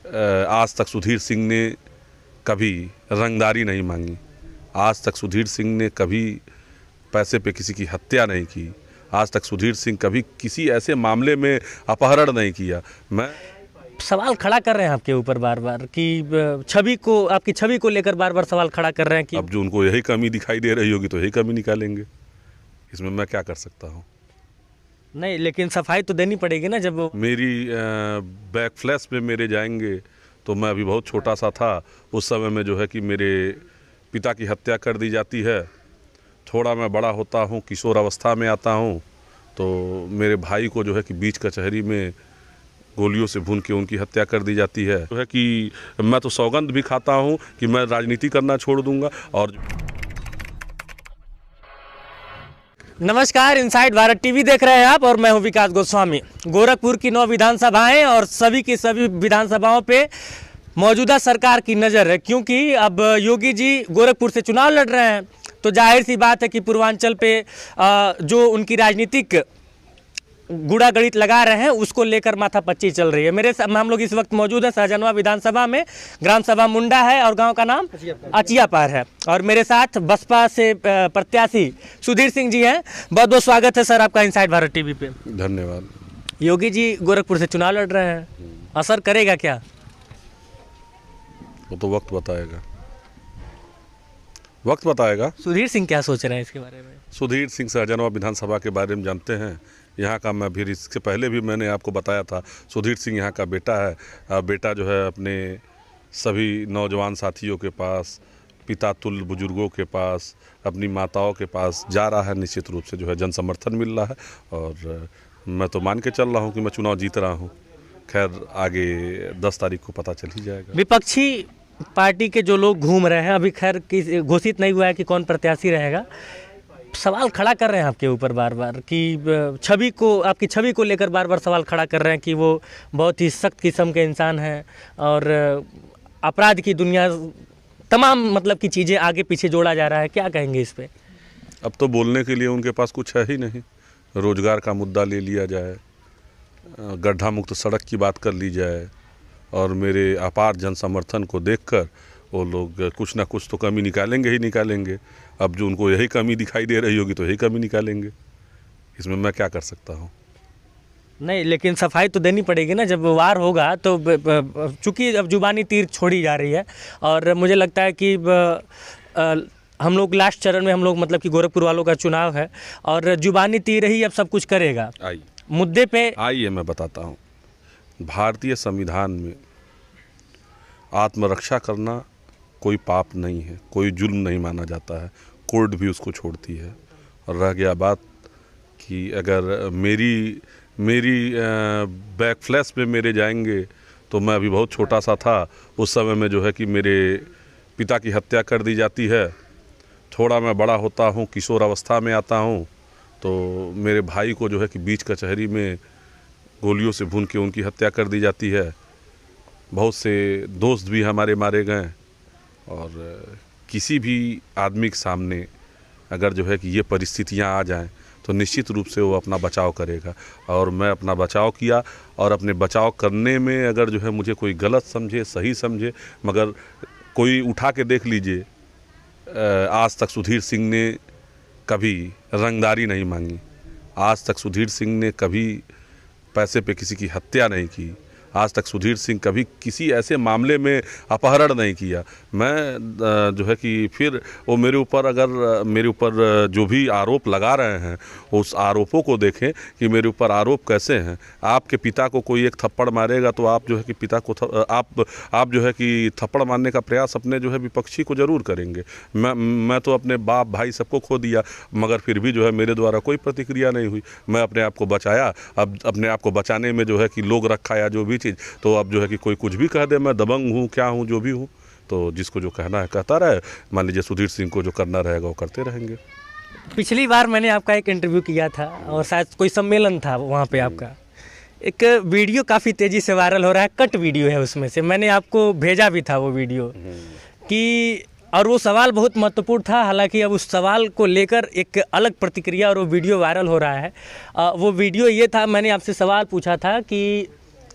आज तक सुधीर सिंह ने कभी रंगदारी नहीं मांगी। आज तक सुधीर सिंह ने कभी पैसे पे किसी की हत्या नहीं की। आज तक सुधीर सिंह कभी किसी ऐसे मामले में अपहरण नहीं किया। मैं सवाल खड़ा कर रहे हैं आपके ऊपर बार बार कि आपकी छवि को लेकर बार बार सवाल खड़ा कर रहे हैं कि अब जो उनको यही कमी दिखाई दे रही होगी तो यही कमी निकालेंगे। इसमें मैं क्या कर सकता हूँ? नहीं, लेकिन सफाई तो देनी पड़ेगी ना। जब वो मेरी बैक फ्लैश में मेरे जाएंगे तो मैं अभी बहुत छोटा सा था उस समय में जो है कि मेरे पिता की हत्या कर दी जाती है। थोड़ा मैं बड़ा होता हूँ, किशोर अवस्था में आता हूँ तो मेरे भाई को जो है कि बीच कचहरी में गोलियों से भून के उनकी हत्या कर दी जाती है। जो है कि मैं तो सौगंध भी खाता हूँ कि मैं राजनीति करना छोड़ दूंगा। और नमस्कार, इनसाइड भारत टीवी देख रहे हैं आप और मैं हूं विकास गोस्वामी। गोरखपुर की 9 विधानसभाएं और सभी की सभी विधानसभाओं पे मौजूदा सरकार की नज़र है, क्योंकि अब योगी जी गोरखपुर से चुनाव लड़ रहे हैं। तो जाहिर सी बात है कि पूर्वांचल पे जो उनकी राजनीतिक गुड़ा गणित लगा रहे हैं उसको लेकर माथापच्ची चल रही है। हम लोग इस वक्त मौजूद है सहजनवा विधानसभा में। ग्राम सभा मुंडा है और गांव का नाम अचियापार है। और मेरे साथ बसपा से प्रत्याशी सुधीर सिंह जी हैं। बहुत बहुत स्वागत है सर आपका इनसाइड भारत टीवी पे। धन्यवाद। योगी जी गोरखपुर से चुनाव लड़ रहे हैं, असर करेगा क्या? वो तो वक्त बताएगा, वक्त बताएगा। सुधीर सिंह क्या सोच रहे हैं इसके बारे में? सुधीर सिंह सहजनवा विधानसभा के बारे में जानते हैं। यहाँ का मैं फिर इससे पहले भी मैंने आपको बताया था, सुधीर सिंह यहाँ का बेटा है। बेटा जो है अपने सभी नौजवान साथियों के पास, पिता तुल्य बुजुर्गों के पास, अपनी माताओं के पास जा रहा है। निश्चित रूप से जो है जन समर्थन मिल रहा है और मैं तो मान के चल रहा हूँ कि मैं चुनाव जीत रहा हूँ। खैर आगे 10 तारीख को पता चल ही जाएगा। विपक्षी पार्टी के जो लोग घूम रहे हैं, अभी खैर घोषित नहीं हुआ है कि कौन प्रत्याशी रहेगा, सवाल खड़ा कर रहे हैं आपके ऊपर बार बार कि आपकी छवि को लेकर बार बार सवाल खड़ा कर रहे हैं कि वो बहुत ही सख्त किस्म के इंसान हैं और अपराध की दुनिया तमाम मतलब की चीज़ें आगे पीछे जोड़ा जा रहा है। क्या कहेंगे इस पे? अब तो बोलने के लिए उनके पास कुछ है ही नहीं। रोजगार का मुद्दा ले लिया जाए, गड्ढा मुक्त सड़क की बात कर ली जाए और मेरे अपार जन समर्थन को देखकर वो लोग कुछ ना कुछ तो कमी निकालेंगे ही निकालेंगे। अब जो उनको यही कमी दिखाई दे रही होगी तो यही कमी निकालेंगे। इसमें मैं क्या कर सकता हूँ? नहीं, लेकिन सफाई तो देनी पड़ेगी ना। जब वार होगा तो चूँकि अब जुबानी तीर छोड़ी जा रही है और मुझे लगता है कि हम लोग लास्ट चरण में मतलब कि गोरखपुर वालों का चुनाव है और जुबानी तीर ही अब सब कुछ करेगा। आइए मुद्दे पे आइए मैं बताता हूँ। भारतीय संविधान में आत्मरक्षा करना कोई पाप नहीं है, कोई जुल्म नहीं माना जाता है। कोर्ट भी उसको छोड़ती है। और रह गया बात कि अगर मेरी बैक फ्लैश में मेरे जाएंगे तो मैं अभी बहुत छोटा सा था उस समय में जो है कि मेरे पिता की हत्या कर दी जाती है। थोड़ा मैं बड़ा होता हूँ, किशोर अवस्था में आता हूँ तो मेरे भाई को जो है कि बीच कचहरी में गोलियों से भून के उनकी हत्या कर दी जाती है। बहुत से दोस्त भी हमारे मारे गए और किसी भी आदमी के सामने अगर जो है कि ये परिस्थितियां आ जाएं तो निश्चित रूप से वो अपना बचाव करेगा। और मैं अपना बचाव किया और अपने बचाव करने में अगर जो है मुझे कोई गलत समझे, सही समझे, मगर कोई उठा के देख लीजिए, आज तक सुधीर सिंह ने कभी रंगदारी नहीं मांगी। आज तक सुधीर सिंह ने कभी पैसे पे किसी की हत्या नहीं की। आज तक सुधीर सिंह कभी किसी ऐसे मामले में अपहरण नहीं किया। मैं जो है कि फिर वो मेरे ऊपर जो भी आरोप लगा रहे हैं उस आरोपों को देखें कि मेरे ऊपर आरोप कैसे हैं। आपके पिता को कोई एक थप्पड़ मारेगा तो आप जो है कि पिता को आप जो है कि थप्पड़ मारने का प्रयास अपने जो है विपक्षी को ज़रूर करेंगे। मैं तो अपने बाप भाई सबको खो दिया मगर फिर भी जो है मेरे द्वारा कोई प्रतिक्रिया नहीं हुई। मैं अपने आप को बचाया। अब अपने आप को बचाने में जो है कि लोग रखा या जो भी चीज़, तो अब जो है कि कोई कुछ भी कह दे, मैं दबंग हूँ, क्या हूँ, जो भी हूँ, तो जिसको जो कहना है कहता रहे। मान लीजिए सुधीर सिंह को जो करना रहेगा वो करते रहेंगे। पिछली बार मैंने आपका एक इंटरव्यू किया था और शायद कोई सम्मेलन था वहाँ पे आपका एक वीडियो काफ़ी तेज़ी से वायरल हो रहा है। कट वीडियो है, उसमें से मैंने आपको भेजा भी था वो वीडियो कि, और वो सवाल बहुत महत्वपूर्ण था। हालांकि अब उस सवाल को लेकर एक अलग प्रतिक्रिया और वो वीडियो वायरल हो रहा है। वो वीडियो ये था, मैंने आपसे सवाल पूछा था कि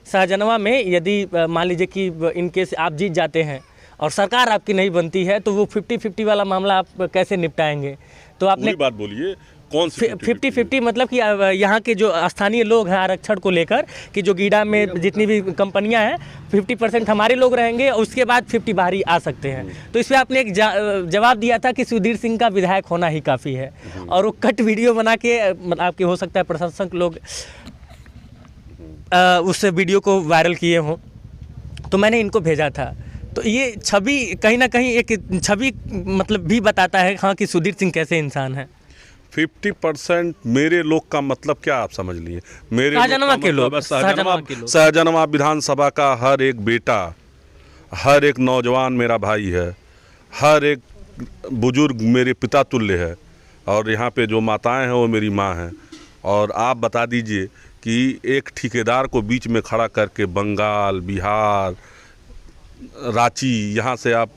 शाहजनवा में यदि मान लीजिए कि इनकेस आप जीत जाते हैं और सरकार आपकी नहीं बनती है तो वो 50-50 वाला मामला आप कैसे निपटाएंगे? तो आपने पूरी बात बोलिए, कौन सी 50-50 मतलब कि यहाँ के जो स्थानीय लोग हैं आरक्षण को लेकर कि जो गीडा में जितनी भी कंपनियां हैं 50% हमारे लोग रहेंगे और उसके बाद 50 बाहरी आ सकते हैं। तो इस पर आपने एक जवाब दिया था कि सुधीर सिंह का विधायक होना ही काफ़ी है, और वो कट वीडियो बना के आपके हो सकता है प्रशंसक लोग उस वीडियो को वायरल किए हों, तो मैंने इनको भेजा था। तो ये छवि कहीं ना कहीं एक छवि मतलब भी बताता है हाँ कि सुधीर सिंह कैसे इंसान है। 50% मेरे लोग का मतलब क्या आप समझ लिए? मेरे शाहजनवा के लोग, शाहजनवा विधानसभा का हर एक बेटा, हर एक नौजवान मेरा भाई है, हर एक बुजुर्ग मेरे पिता तुल्य है, और यहाँ पे जो माताएं हैं वो मेरी माँ हैं। और आप बता दीजिए कि एक ठेकेदार को बीच में खड़ा करके बंगाल, बिहार, रांची, यहाँ से आप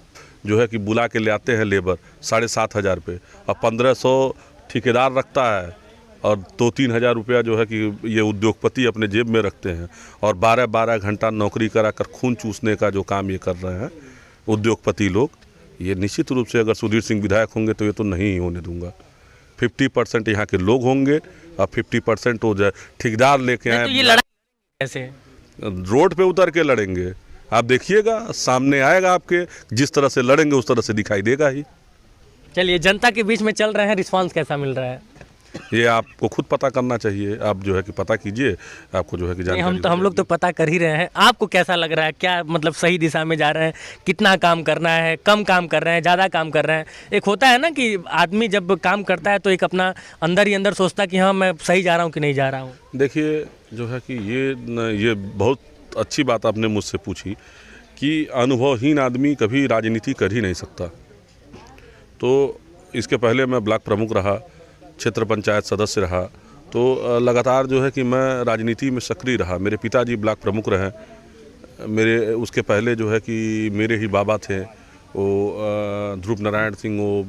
जो है कि बुला के ले आते हैं लेबर 7,500 पे, और 1,500 ठेकेदार रखता है, और 2-3 हज़ार रुपया जो है कि ये उद्योगपति अपने जेब में रखते हैं, और 12-12 घंटा नौकरी कराकर खून चूसने का जो काम ये कर रहे हैं उद्योगपति लोग। ये निश्चित रूप से अगर सुधीर सिंह विधायक होंगे तो ये तो नहीं होने दूंगा। 50% यहाँ के लोग होंगे और 50% वो ठेकेदार लेके आए। तो ये लड़ाई कैसे? रोड पे उतर के लड़ेंगे, आप देखिएगा, सामने आएगा आपके, जिस तरह से लड़ेंगे उस तरह से दिखाई देगा ही। चलिए, जनता के बीच में चल रहे हैं, रिस्पांस कैसा मिल रहा है? ये आपको खुद पता करना चाहिए, आप जो है कि पता कीजिए, आपको जो है कि जानकारी। हम लोग तो पता कर ही रहे हैं। आपको कैसा लग रहा है? क्या मतलब सही दिशा में जा रहे हैं? कितना काम करना है? कम काम कर रहे हैं? ज़्यादा काम कर रहे हैं? एक होता है ना कि आदमी जब काम करता है तो एक अपना अंदर ही अंदर सोचता कि हाँ मैं सही जा रहा हूँ कि नहीं जा रहा हूँ। देखिए जो है कि ये बहुत अच्छी बात आपने मुझसे पूछी कि अनुभवहीन आदमी कभी राजनीति कर ही नहीं सकता। तो इसके पहले मैं ब्लॉक प्रमुख रहा, क्षेत्र पंचायत सदस्य रहा, तो लगातार जो है कि मैं राजनीति में सक्रिय रहा। मेरे पिताजी ब्लॉक प्रमुख रहे, मेरे उसके पहले जो है कि मेरे ही बाबा थे वो ध्रुव नारायण सिंह, वो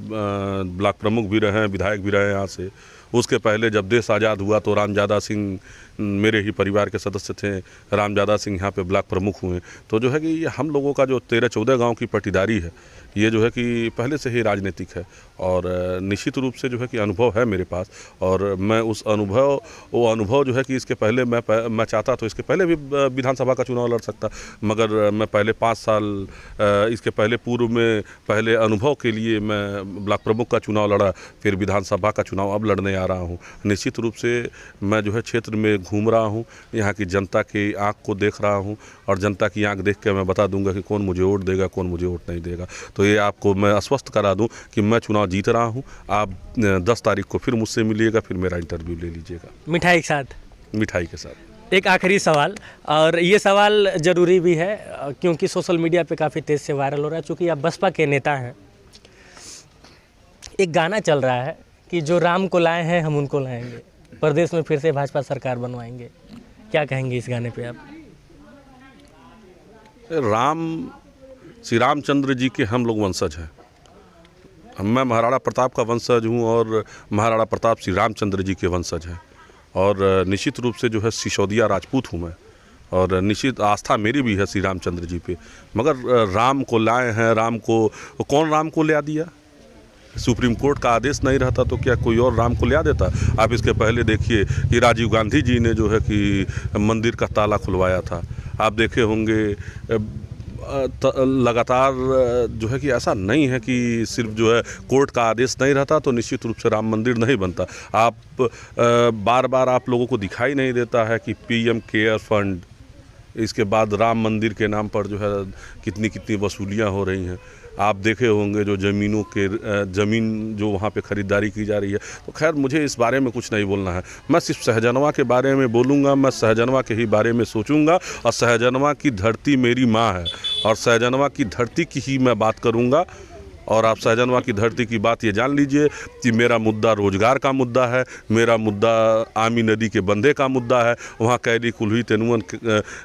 ब्लॉक प्रमुख भी रहे, विधायक भी रहे यहाँ से। उसके पहले जब देश आज़ाद हुआ तो रामजादा सिंह मेरे ही परिवार के सदस्य थे, रामजादा सिंह यहाँ पे ब्लॉक प्रमुख हुए। तो जो है कि ये हम लोगों का जो 13-14 गांव की पटीदारी है, ये जो है कि पहले से ही राजनीतिक है, और निश्चित रूप से जो है कि अनुभव है मेरे पास। और मैं वो अनुभव जो है कि इसके पहले मैं चाहता तो इसके पहले भी विधानसभा का चुनाव लड़ सकता, मगर मैं पहले 5 साल इसके पहले पूर्व में पहले अनुभव के लिए मैं ब्लॉक प्रमुख का चुनाव लड़ा, फिर विधानसभा का चुनाव अब लड़ने आ रहा हूँ। निश्चित रूप से मैं जो है क्षेत्र में घूम रहा हूँ, यहाँ की जनता की आँख को देख रहा हूँ, और जनता की आँख देख के मैं बता दूंगा कि कौन मुझे वोट देगा, कौन मुझे वोट नहीं देगा। तो ये आपको मैं आश्वस्त करा दूं कि मैं चुनाव जीत रहा हूं। आप 10 तारीख को फिर मुझसे मिलिएगा, फिर मेरा इंटरव्यू ले लीजिएगा मिठाई के साथ। एक आखिरी सवाल, और ये सवाल ज़रूरी भी है क्योंकि सोशल मीडिया पे काफ़ी तेज़ से वायरल हो रहा है, चूँकि आप बसपा के नेता हैं। एक गाना चल रहा है कि जो राम को लाए हैं हम उनको लाएंगे, प्रदेश में फिर से भाजपा सरकार बनवाएंगे, क्या कहेंगे इस गाने पे आप? श्री रामचंद्र जी के हम लोग वंशज हैं। मैं महाराणा प्रताप का वंशज हूँ, और महाराणा प्रताप श्री रामचंद्र जी के वंशज हैं, और निश्चित रूप से जो है सिसोदिया राजपूत हूँ मैं, और निश्चित आस्था मेरी भी है श्री रामचंद्र जी पे। मगर राम को लाए हैं, कौन राम को ले दिया? सुप्रीम कोर्ट का आदेश नहीं रहता तो क्या कोई और राम को ले देता? आप इसके पहले देखिए कि राजीव गांधी जी ने जो है कि मंदिर का ताला खुलवाया था। आप देखे होंगे लगातार जो है कि ऐसा नहीं है कि सिर्फ जो है कोर्ट का आदेश नहीं रहता तो निश्चित रूप से राम मंदिर नहीं बनता। आप बार बार आप लोगों को दिखाई नहीं देता है कि पीएम केयर फंड, इसके बाद राम मंदिर के नाम पर जो है कितनी वसूलियां हो रही हैं। आप देखे होंगे जो ज़मीन जो वहाँ पे ख़रीदारी की जा रही है। तो खैर मुझे इस बारे में कुछ नहीं बोलना है, मैं सिर्फ सहजनवा के बारे में बोलूँगा, मैं सहजनवा के ही बारे में सोचूंगा, और सहजनवा की धरती मेरी माँ है, और सहजनवा की धरती की ही मैं बात करूँगा। और आप सहजनवा की धरती की बात ये जान लीजिए कि मेरा मुद्दा रोजगार का मुद्दा है, मेरा मुद्दा आमी नदी के बंधे का मुद्दा है। वहाँ कैली, कुल्ही, तेनुअन,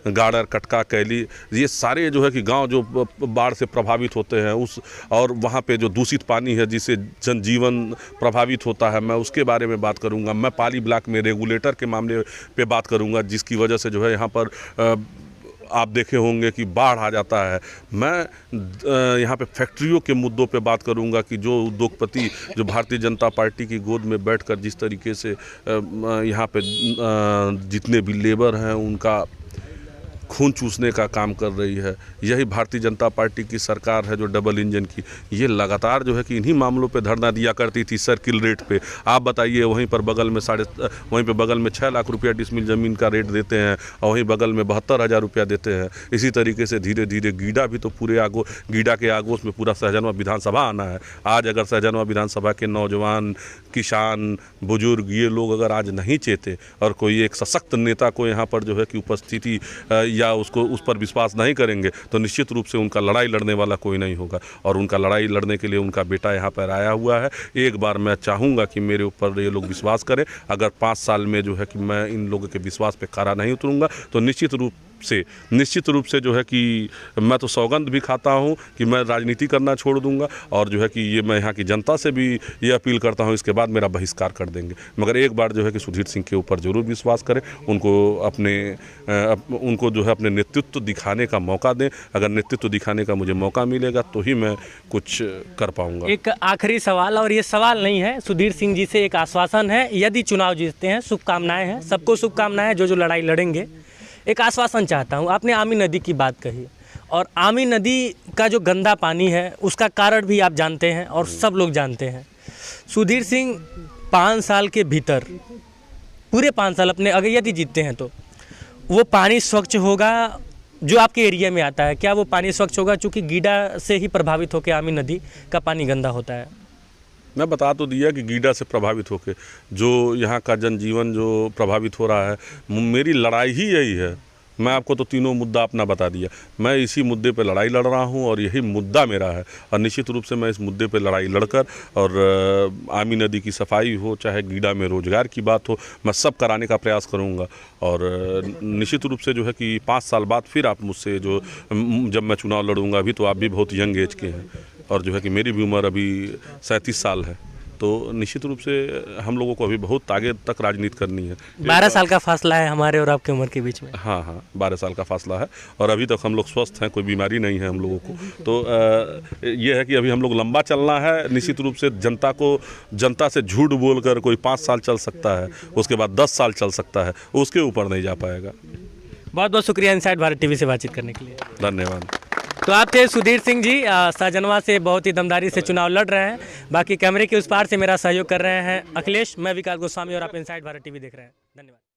गाड़र, कटका, कैली, ये सारे जो है कि गांव जो बाढ़ से प्रभावित होते हैं उस, और वहाँ पे जो दूषित पानी है जिससे जनजीवन प्रभावित होता है, मैं उसके बारे में बात करूँगा। मैं पाली ब्लॉक में रेगुलेटर के मामले पे बात करूँगा, जिसकी वजह से जो है यहाँ पर आप देखे होंगे कि बाढ़ आ जाता है। मैं यहाँ पे फैक्ट्रियों के मुद्दों पे बात करूँगा कि जो उद्योगपति जो भारतीय जनता पार्टी की गोद में बैठकर जिस तरीके से यहाँ पे जितने भी लेबर हैं उनका खून चूसने का काम कर रही है, यही भारतीय जनता पार्टी की सरकार है जो डबल इंजन की। ये लगातार जो है कि इन्हीं मामलों पे धरना दिया करती थी सर्किल रेट पे। आप बताइए, वहीं पर बगल में वहीं पे बगल में 6 लाख रुपया डिसमिल ज़मीन का रेट देते हैं और वहीं बगल में 72,000 रुपया देते हैं। इसी तरीके से धीरे धीरे गीडा भी तो पूरे गीडा के आगोश में पूरा सहजनवा विधानसभा आना है। आज अगर सहजनवा विधानसभा के नौजवान, किसान, बुजुर्ग, ये लोग अगर आज नहीं चेते और कोई एक सशक्त नेता को यहाँ पर जो है कि उपस्थिति या उसको उस पर विश्वास नहीं करेंगे तो निश्चित रूप से उनका लड़ाई लड़ने वाला कोई नहीं होगा। और उनका लड़ाई लड़ने के लिए उनका बेटा यहाँ पर आया हुआ है। एक बार मैं चाहूँगा कि मेरे ऊपर ये लोग विश्वास करें। अगर 5 साल में जो है कि मैं इन लोगों के विश्वास पे खरा नहीं उतरूँगा तो निश्चित रूप से जो है कि मैं तो सौगंध भी खाता हूं कि मैं राजनीति करना छोड़ दूंगा। और जो है कि ये मैं यहाँ की जनता से भी ये अपील करता हूं, इसके बाद मेरा बहिष्कार कर देंगे। मगर एक बार जो है कि सुधीर सिंह के ऊपर ज़रूर विश्वास करें, उनको जो है अपने नेतृत्व दिखाने का मौका दें। अगर नेतृत्व दिखाने का मुझे मौका मिलेगा तो ही मैं कुछ कर पाऊँगा। एक आखिरी सवाल, और ये सवाल नहीं है, सुधीर सिंह जी से एक आश्वासन है, यदि चुनाव जीतते हैं, शुभकामनाएं हैं, सबको शुभकामनाएं जो लड़ाई लड़ेंगे। एक आश्वासन चाहता हूँ। आपने आमी नदी की बात कही और आमी नदी का जो गंदा पानी है उसका कारण भी आप जानते हैं और सब लोग जानते हैं। सुधीर सिंह 5 साल के भीतर, पूरे 5 साल अपने, अगर यदि जीतते हैं तो वो पानी स्वच्छ होगा जो आपके एरिया में आता है? क्या वो पानी स्वच्छ होगा? चूँकि गीडा से ही प्रभावित होकर आमी नदी का पानी गंदा होता है। मैं बता तो दिया कि गीडा से प्रभावित होकर जो यहाँ का जनजीवन जो प्रभावित हो रहा है, मेरी लड़ाई ही यही है। मैं आपको तो तीनों मुद्दा अपना बता दिया। मैं इसी मुद्दे पे लड़ाई लड़ रहा हूँ और यही मुद्दा मेरा है। और निश्चित रूप से मैं इस मुद्दे पे लड़ाई लड़कर, और आमी नदी की सफाई हो, चाहे गीडा में रोजगार की बात हो, मैं सब कराने का प्रयास करूँगा। और निश्चित रूप से जो है कि 5 साल बाद फिर आप मुझसे जब मैं चुनाव लड़ूंगा, अभी तो आप भी बहुत यंग एज के हैं और जो है कि मेरी भी उम्र अभी 37 साल है, तो निश्चित रूप से हम लोगों को अभी बहुत आगे तक राजनीति करनी है। 12 साल का फासला है हमारे और आपकी उम्र के बीच में। हाँ, 12 साल का फासला है और अभी तक हम लोग स्वस्थ हैं, कोई बीमारी नहीं है हम लोगों को। तो ये है कि अभी हम लोग लंबा चलना है। निश्चित रूप से जनता से झूठ बोलकर कोई 5 साल चल सकता है, उसके बाद 10 साल चल सकता है, उसके ऊपर नहीं जा पाएगा। बहुत बहुत शुक्रिया इनसाइड भारत टीवी से बातचीत करने के लिए। धन्यवाद। तो आप थे सुधीर सिंह जी, सहजनवा से बहुत ही दमदारी से चुनाव लड़ रहे हैं। बाकी कैमरे के उस पार से मेरा सहयोग कर रहे हैं अखिलेश। मैं विकास गोस्वामी और आप इनसाइड भारत टीवी देख रहे हैं। धन्यवाद।